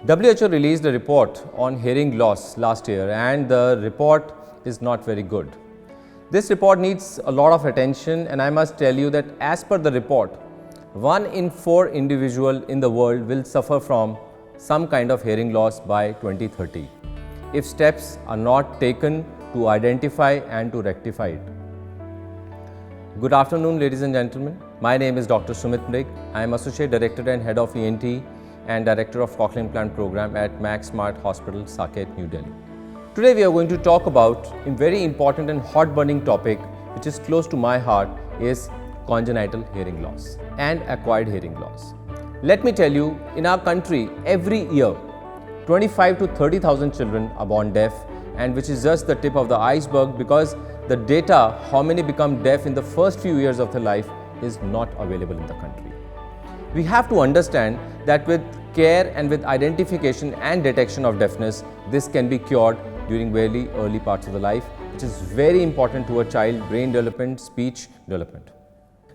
WHO released a report on hearing loss last year, and the report is not very good. This report needs a lot of attention, and I must tell you that as per the report, 1 in 4 individuals in the world will suffer from some kind of hearing loss by 2030 if steps are not taken to identify and to rectify it. Good afternoon, ladies and gentlemen. My name is Dr. Sumit Mrig. I am Associate Director and Head of ENT and Director of Cochlear Implant Program at Max Smart Hospital, Saket, New Delhi. Today we are going to talk about a very important and hot burning topic which is close to my heart is congenital hearing loss and acquired hearing loss. Let me tell you, in our country every year 25 to 30,000 children are born deaf, and which is just the tip of the iceberg because the data how many become deaf in the first few years of their life is not available in the country. We have to understand that with care and with identification and detection of deafness, this can be cured during very early parts of the life, which is very important to a child brain development, speech development.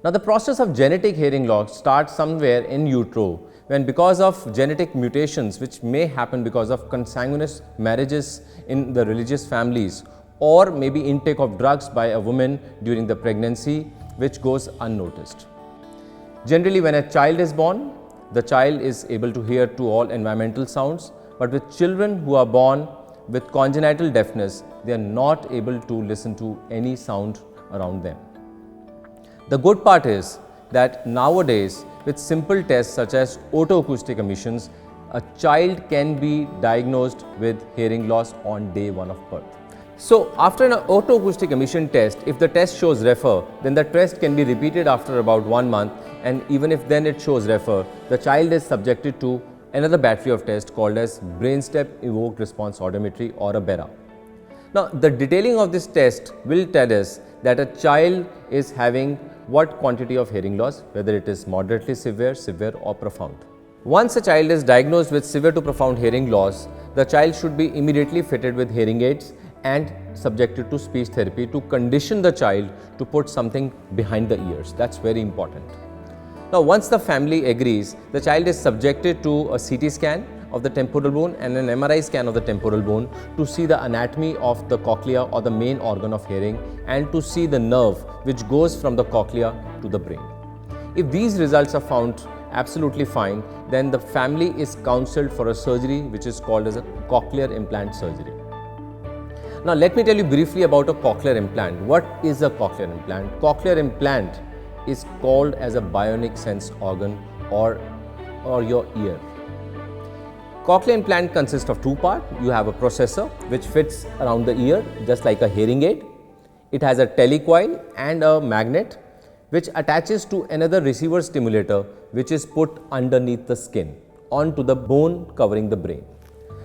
Now the process of genetic hearing loss starts somewhere in utero when, because of genetic mutations which may happen because of consanguineous marriages in the religious families, or maybe intake of drugs by a woman during the pregnancy, which goes unnoticed. Generally, when a child is born, the child is able to hear to all environmental sounds, but with children who are born with congenital deafness, they are not able to listen to any sound around them. The good part is that nowadays, with simple tests such as otoacoustic emissions, a child can be diagnosed with hearing loss on day 1 of birth. So, after an otoacoustic emission test, if the test shows refer, then the test can be repeated after about 1 month, and even if then it shows refer, the child is subjected to another battery of tests called as brainstem evoked response audiometry, or a BERA. Now, the detailing of this test will tell us that a child is having what quantity of hearing loss, whether it is moderately severe, severe or profound. Once a child is diagnosed with severe to profound hearing loss, the child should be immediately fitted with hearing aids and subjected to speech therapy to condition the child to put something behind the ears. That's very important. Now, once the family agrees, the child is subjected to a CT scan of the temporal bone and an MRI scan of the temporal bone to see the anatomy of the cochlea, or the main organ of hearing, and to see the nerve which goes from the cochlea to the brain. If these results are found absolutely fine, then the family is counseled for a surgery which is called as a cochlear implant surgery. Now let me tell you briefly about a cochlear implant. What is a cochlear implant? Cochlear implant is called as a bionic sense organ or your ear. Cochlear implant consists of 2 parts. You have a processor which fits around the ear just like a hearing aid. It has a telecoil and a magnet which attaches to another receiver stimulator which is put underneath the skin onto the bone covering the brain.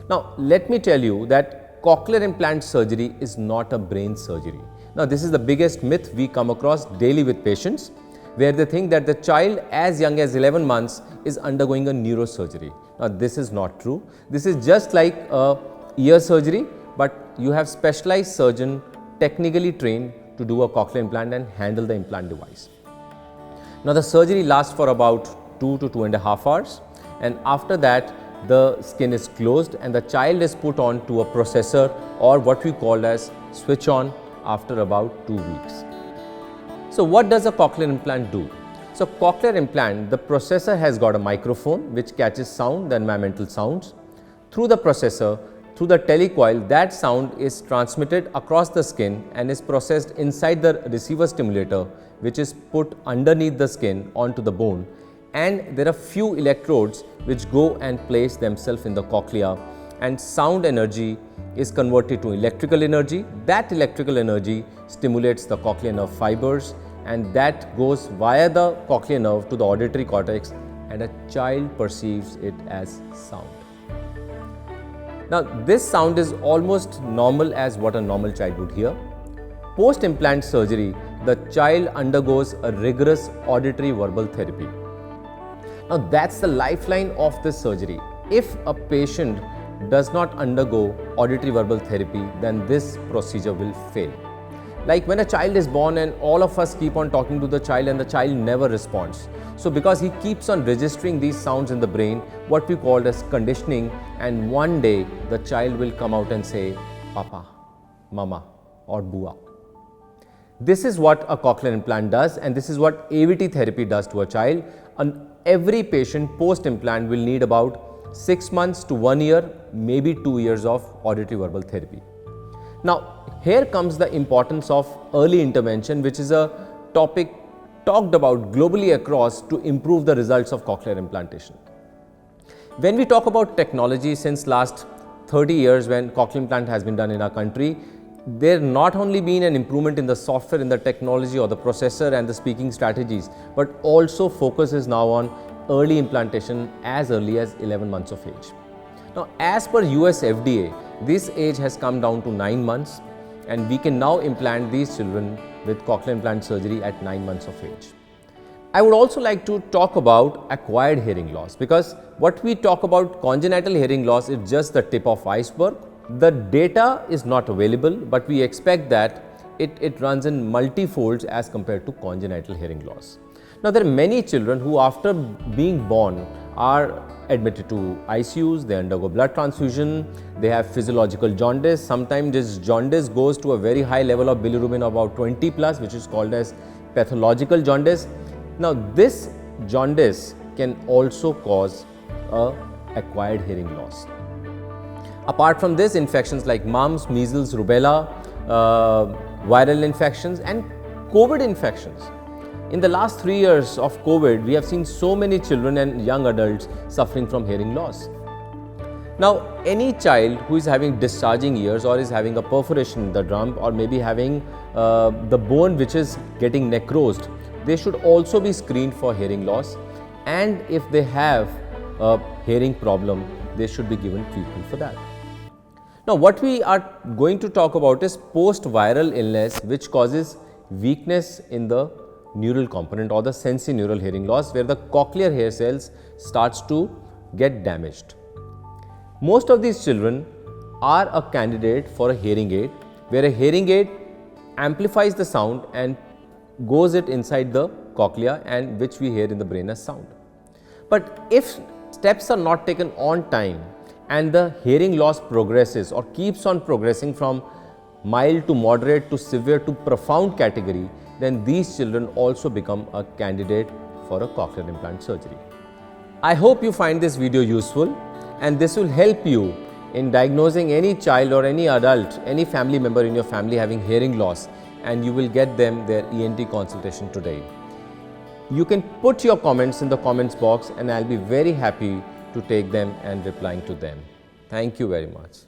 Now let me tell you that cochlear implant surgery is not a brain surgery. Now this is the biggest myth we come across daily with patients, where they think that the child as young as 11 months is undergoing a neurosurgery. Now this is not true. This is just like a ear surgery, but you have specialized surgeon technically trained to do a cochlear implant and handle the implant device. Now the surgery lasts for about 2 to 2.5 hours, and after that the skin is closed and the child is put on to a processor, or what we call as switch on, after about 2 weeks. So what does a cochlear implant do? So cochlear implant, the processor has got a microphone which catches sound, the environmental sounds. Through the processor, through the telecoil, that sound is transmitted across the skin and is processed inside the receiver stimulator, which is put underneath the skin onto the bone, and there are few electrodes which go and place themselves in the cochlea, and sound energy is converted to electrical energy. That electrical energy stimulates the cochlear nerve fibers, and that goes via the cochlear nerve to the auditory cortex, and a child perceives it as sound. Now this sound is almost normal as what a normal child would hear. Post implant surgery, the child undergoes a rigorous auditory verbal therapy. Now that's the lifeline of this surgery. If a patient does not undergo auditory verbal therapy, then this procedure will fail. Like when a child is born and all of us keep on talking to the child and the child never responds. So because he keeps on registering these sounds in the brain, what we call as conditioning, and one day the child will come out and say, Papa, Mama or Bua. This is what a cochlear implant does, and this is what AVT therapy does to a child. And every patient post-implant will need about 6 months to 1 year, maybe 2 years of auditory verbal therapy. Now, here comes the importance of early intervention, which is a topic talked about globally across to improve the results of cochlear implantation. When we talk about technology, since last 30 years when cochlear implant has been done in our country, there not only been an improvement in the software, in the technology or the processor and the speaking strategies, but also focus is now on early implantation as early as 11 months of age. Now, as per US FDA, this age has come down to 9 months, and we can now implant these children with cochlear implant surgery at 9 months of age. I would also like to talk about acquired hearing loss, because what we talk about congenital hearing loss is just the tip of iceberg. The data is not available, but we expect that it runs in multifolds as compared to congenital hearing loss. Now, there are many children who after being born are admitted to ICUs, they undergo blood transfusion, they have physiological jaundice. Sometimes this jaundice goes to a very high level of bilirubin, about 20 plus, which is called as pathological jaundice. Now, this jaundice can also cause acquired hearing loss. Apart from this, infections like mumps, measles, rubella, viral infections and COVID infections. In the last 3 years of COVID, we have seen so many children and young adults suffering from hearing loss. Now, any child who is having discharging ears or is having a perforation in the drum or maybe having the bone which is getting necrosed, they should also be screened for hearing loss, and if they have a hearing problem, they should be given treatment for that. Now, what we are going to talk about is post-viral illness which causes weakness in the neural component or the sensorineural hearing loss, where the cochlear hair cells starts to get damaged. Most of these children are a candidate for a hearing aid, where a hearing aid amplifies the sound and goes it inside the cochlea, and which we hear in the brain as sound. But if steps are not taken on time and the hearing loss progresses or keeps on progressing from mild to moderate to severe to profound category, then these children also become a candidate for a cochlear implant surgery. I hope you find this video useful, and this will help you in diagnosing any child or any adult, any family member in your family having hearing loss, and you will get them their ENT consultation today. You can put your comments in the comments box, and I'll be very happy to take them and replying to them. Thank you very much.